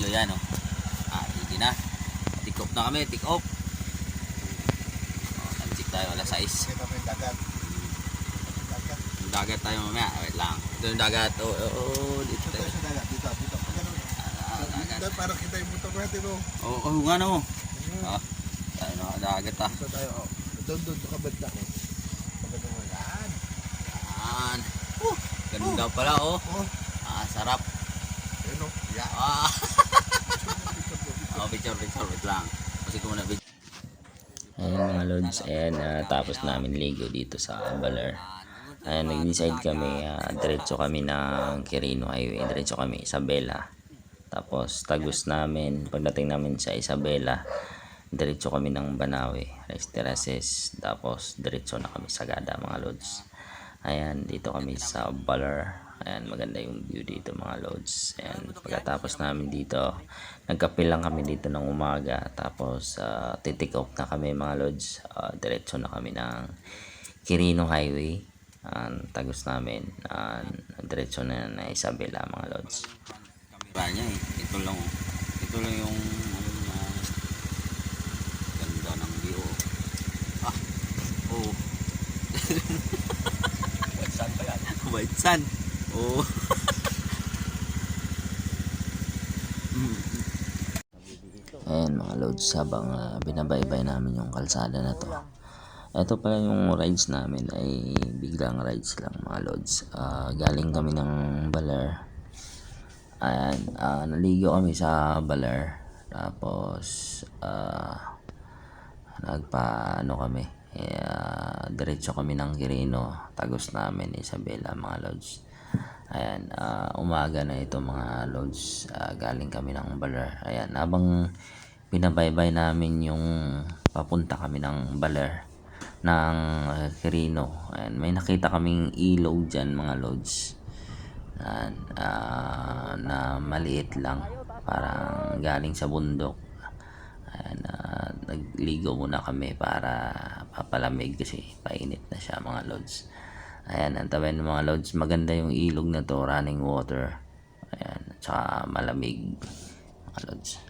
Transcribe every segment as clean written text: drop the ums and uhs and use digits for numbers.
So yan o. Hindi na. Take off na kami. Take off. Tansik tayo. Alas 6. Kita mo yung dagat. Yung dagat tayo mamaya. Wait lang. Ito yung dagat. Dito tayo. Sa dagat. Dito. Dagat. Parang kita yung motor natin o. Oo nga no. Tayo na dagat Dito tayo o. Doon kabanda ko. Kabanda mo yan. Yan. Ganda pala oh. Sarap. Ayun o. Yan. Picture. Wait lang. Kasi ko muna video. Ayan mga lods, ayan tapos namin ligo dito sa Baler. Ayan, nag-decide kami, diretso kami ng Quirino Highway, diretso kami Isabela. Tapos tagus namin, pagdating namin sa Isabela, diretso kami ng Banawe, Rice Terraces. Tapos diretso na kami sa Sagada mga lods. Ayan, dito kami sa Baler. Ayan, maganda yung view dito mga lods. Ayan, pagkatapos namin dito, nagkape lang kami dito ng umaga. Tapos titik off na kami mga lods. Diretso na kami ng Quirino Highway. Tagus namin. Diretso na Isabela mga lods. Kamera niya eh. Ito lang yung ganda ng view. White sun pa yan. White sun. Ayan mga lods, habang binabaybay namin yung kalsada na to. Ito pala yung rides namin ay biglang rides lang mga lods. Galing kami ng Baler. Ayan, naligo kami sa Baler. Tapos kami. Diretso kami ng Quirino. Tagus namin Isabela mga lods. Ayan, umaga na ito mga lods. Galing kami ng Baler. Ayan, habang binabaybay namin yung papunta kami ng Baler ng Quirino. Ayan, may nakita kaming ilog dyan mga lods. Ayan, na maliit lang. Parang galing sa bundok. Ayan, nagligo muna kami para papalamig kasi painit na siya mga lods. Ayan, antabayan ng mga lods. Maganda yung ilog na to, running water. Ayan, at saka malamig mga lods.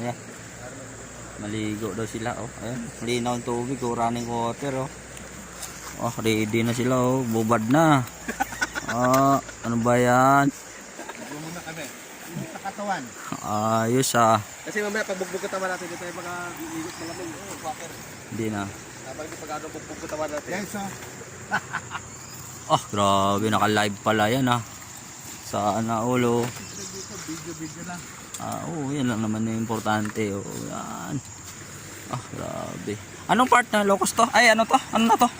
Ayan. Maligo daw sila oh. Ayan, linaw ang tubig oh, running water oh. Ready na sila oh, bubad na. Ano ba yan? Muna kami. Sa katawan. Ayos Kasi mamaya pagbugbog katawan natin, dito tayo ligot malamig. Water. Hindi na. Dapat hindi pag bugbog katawan natin. Yes Grabe, naka-live pala yan Sana ulo. Video lang. Yan lang naman yung importante yan. Grabe. Anong part na Locos to? Ay, ano to? Ano na to?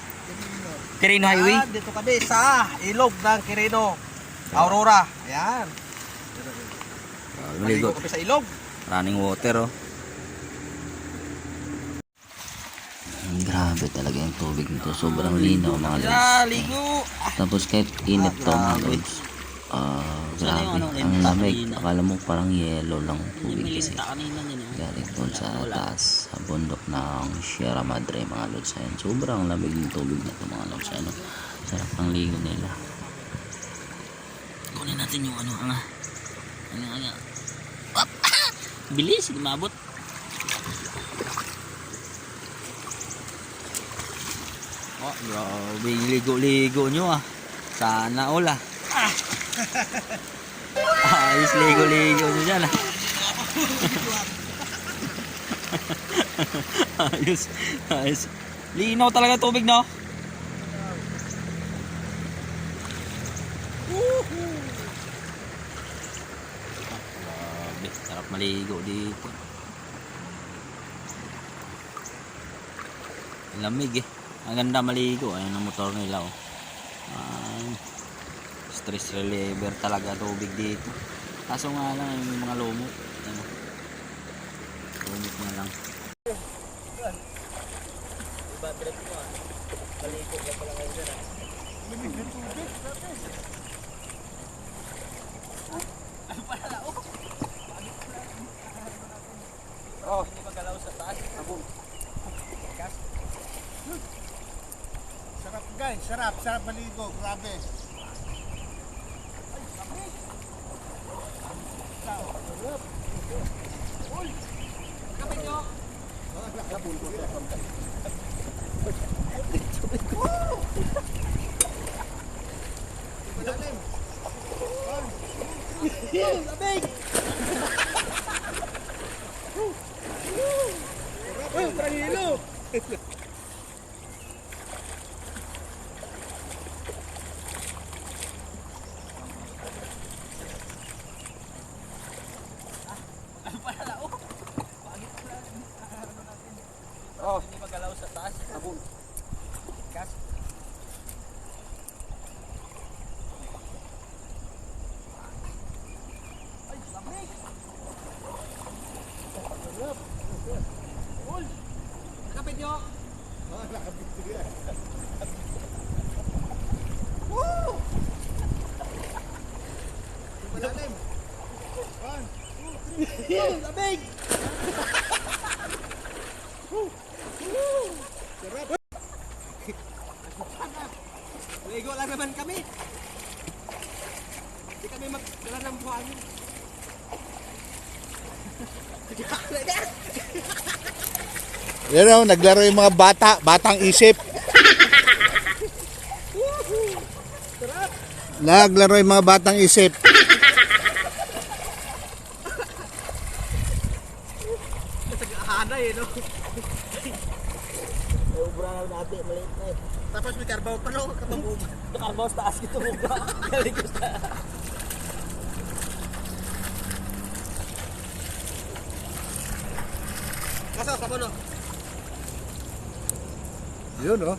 Quirino Highway? Dito kami sa ilog ng Quirino. Aurora. Ayan. Maligo kami sa ilog. Running water Grabe talaga yung tubig nito. Sobrang linaw mga lods. Ligo! Tapos kahit init to mga lods. Grabe. Ang lamig. Akala mo parang yellow lang tubig kasi. Galing doon sa taas. Sa bundok ng Sierra Madre mga lods. Ayan. Sobrang lamig yung tubig na ito mga lods. Sarap ang ligo nila. Kunin natin yung ano. Bilis. Hindi maabot. Grabe, ligo-ligo nyo Sana all Ayos ligo-ligo nyo dyan Ayos. Linaw talaga tubig no? Grabe, sarap maligo dito. Lamig Ang ganda maligo. Ayan ang motor nila oh. Stress reliever talaga tubig dito. Kaso nga lang yung mga lumot. Ano, lumot na lang. Oh, hindi magalaw sa taas. Abong. Sarap guys, sarap maligo, grabe. Oh, hindi magalaw sa taas. Abong. Gas. Kapit nyo. Malalim. Labig. Ligo lang naman kami. Hindi kami magdala ng buhangin. Yan o, naglaro yung mga batang isip. Naglaro yung mga batang isip. Nag-ahanay eh, no? May ubra na natin, maliit na eh. Tapos may karbaw pa no, katong ubra. Karbaw sa taas kito ubra. Galing sa... Kaso, kamuno? Yun o.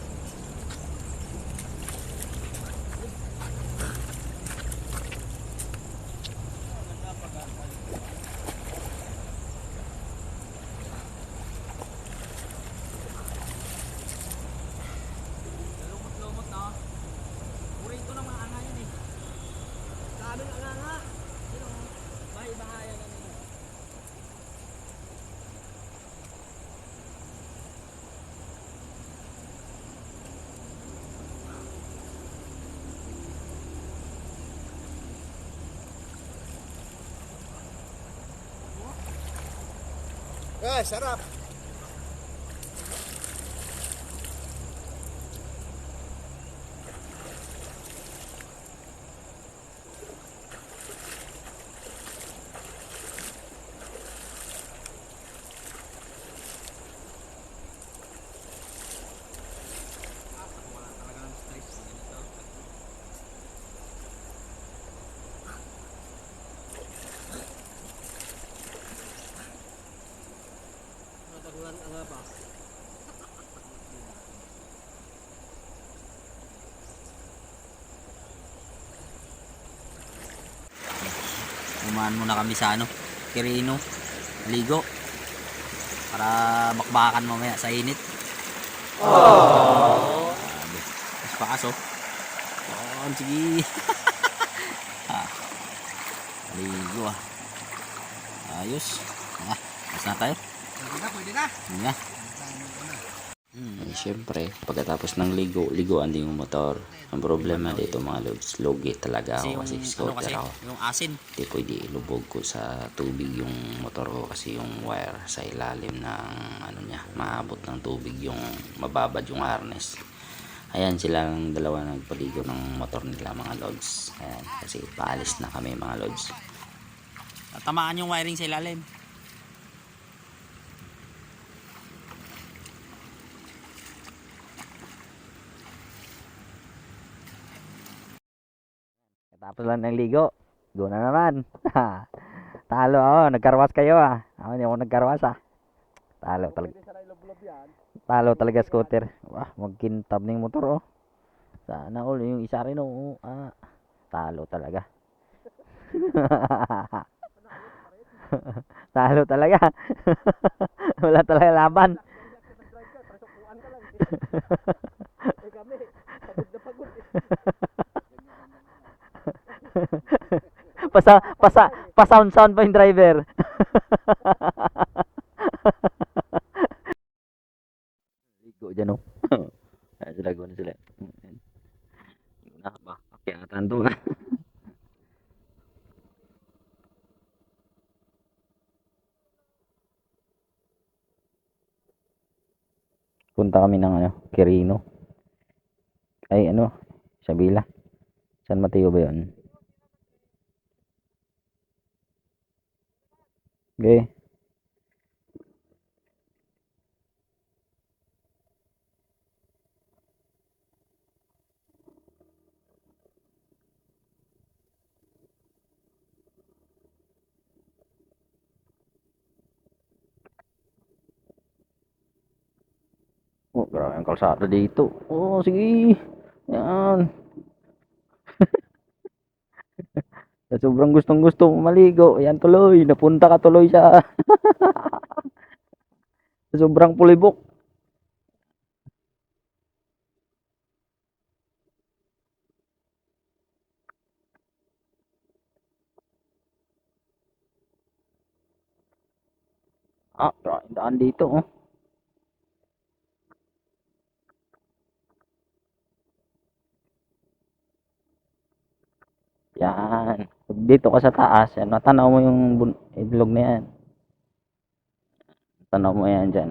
Lumot na. Puro ito ng mga anga yan eh. Sa aming anga. Sino? Bahay-bahayan na nila. Eh, sarap. Wala talaga ng stress. Ganito. Matagulan anga pa. Umahan muna kami sa ano, Quirino, ligo. Para bakbakan mamaya sa init. Mas pakas oh. Sige. Ligo ah. Ayos. Mas na tayo. Pwede na, pwede na. Yun na. Eh, syempre, pagkatapos ng liguan din yung motor. Ang problema dito mga lods, logi talaga ako kasi scooter ako. Yung asin. Hindi pwede ilubog ko sa tubig yung motor ko kasi yung wire sa ilalim ng ano niya, maabot ng tubig yung mababad yung harness. Ayan silang dalawa nagpaligo ng motor nila mga lods. Ayan, kasi paalis na kami mga lods. Tamaan yung wiring sa ilalim. Tapos lang ng ligo. Go na naman. Talo ako. Nagkarwas kayo ah. Ako hindi ako nagkarwas ah. Talo talaga. Talo talaga scooter. Wah, magkintab ning motor oh. Sana all yung isa rin oh. Talo talaga. Talo talaga. Wala talaga laban. Eh kami, pagod na pagod eh. Pa-sound pa yung driver. Ligo dyan oh. Ayan sila, guna sila. Na ba? Akyatan to. Punta kami ng ano, Quirino. Ay ano, Sabila. San Mateo ba yun? Okay. Oh, grabe ang kalsada dito. Oh, sige. Yan. Sa sobrang gustong-gusto mong maligo, yan tuloy. Napunta ka tuloy sa sobrang pulibok. Grabe ang daan dito. Oh. Yan. Pag dito ka sa taas, yan, natanaw mo yung ilog na yan. Tanaw mo yan dyan.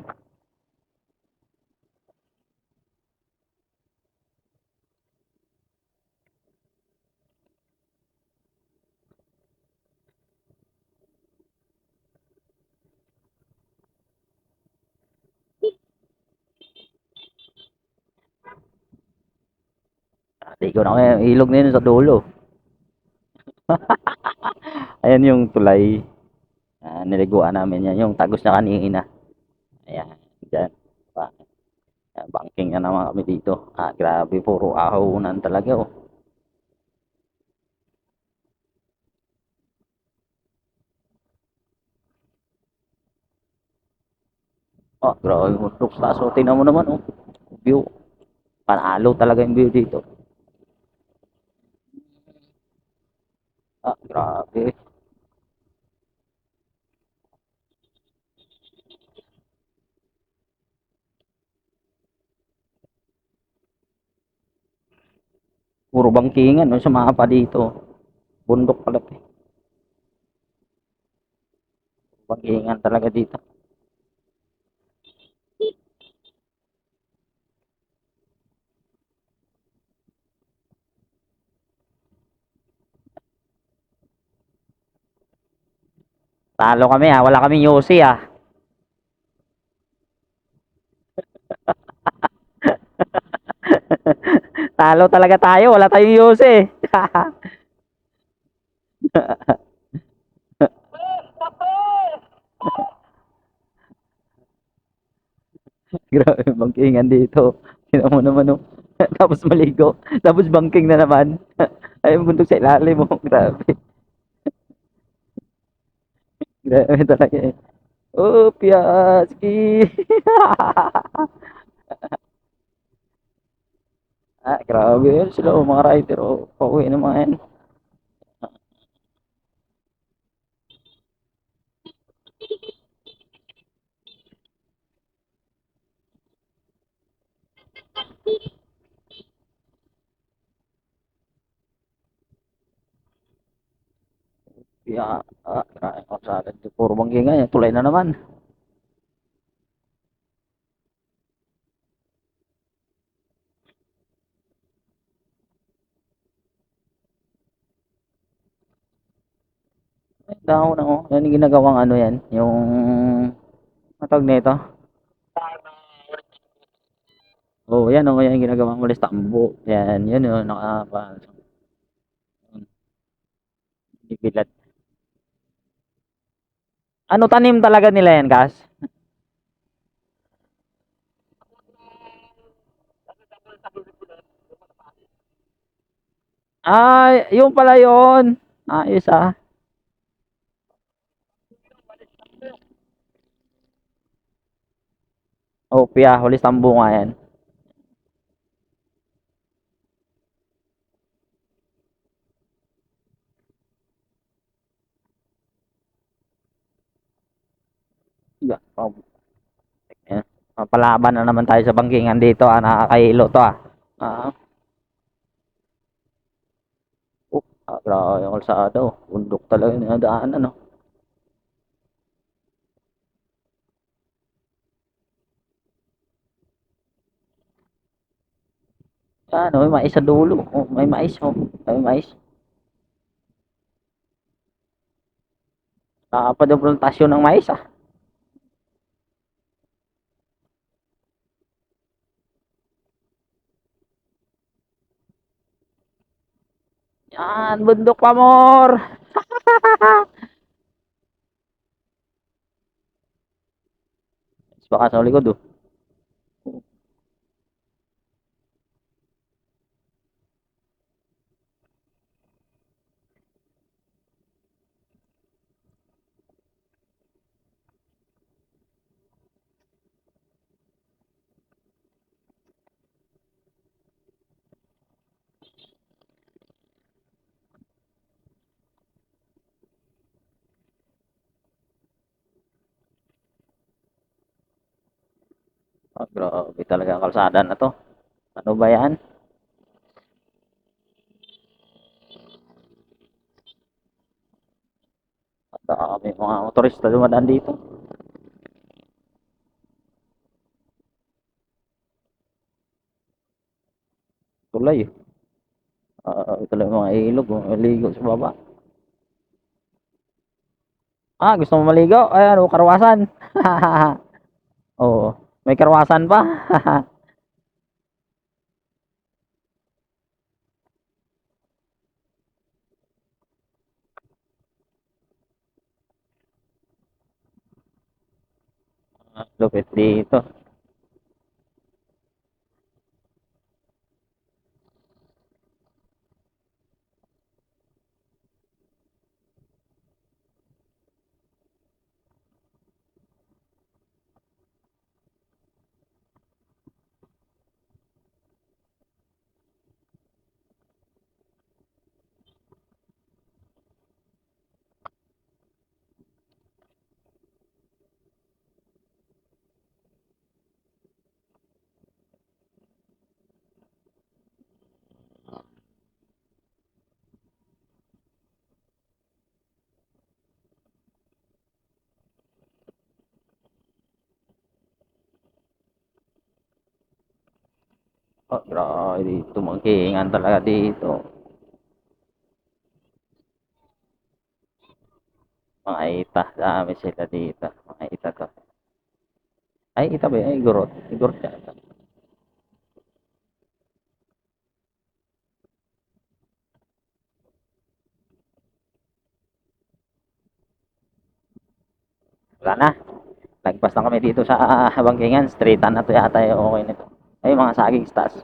Ligo na kayo. Ilog na yun sa dulo. Ayan yung tulay. Niliguan namin yan. Yung tagos na kanina. Ayan. Dyan. Banking na naman kami dito. Grabe. Puro ahonan talaga. Oh. Grabe. Looks taso. Tingnan mo naman. Oh. View. Panalo talaga yung view dito. Grabe. Puro bangkingan. No, sa mapa dito. Bundok pala. Bangkingan talaga dito. Talo kami wala kaming yosi Talo talaga tayo, wala tayong yosi. Grabe bangkingan dito. Tingnan mo naman oh. Tapos maligo, tapos bangking na naman. Ay bundok sa ilalim mo, grabe. Grabe talaga eh. Oh, Piaski. Grabe yun sila oh, mga rider oh. Pauwi naman. Grabe ako sa atin. Puro bangkingan yan, tulay na naman. Dahon na oh. Yan yung ginagawang ano yan, yung matawag nito. Oh, yan oh, yan yung ginagawang walis tambo. Yan oh, bibilad. Ano tanim talaga nila yan, Kas? Ay, yung pala yun. Ayos ah. Opya, Walis Tambunga yan. Oh, yan. Palaban na naman tayo sa bangkingan dito nakakahilo to Ah, grabe yung kalsada Bundok talaga yung dinadaanan may mais sa dulo. May mais May mais. Nakakapadobrontasyon ng mais Yan, bundok pa more. Baka sa likod Grabe talaga ang kalsada na to. Ano ba yan? May mga motorista dumadaan dito. Tulay Tulay mga ilog ligo sa baba. Gusto mo maligo? Ayan, karwasan. Oo, may karwasan pa. Lupit dito. Grabe dito. Magkiingan talaga dito. Mga ita. Dami sila dito. Mga ita to. Ay, ita ba? Ay, gurot. Gurot yan. Wala na. Lagpas na kami dito sa Bangkingan. Straightan na to yata okay nito. Ay, mga saging stars.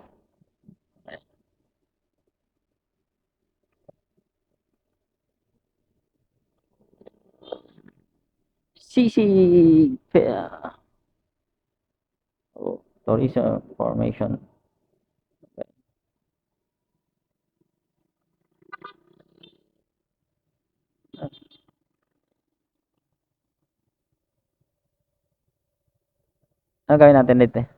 Sisig. Tourism formation. Ano gawin natin dito?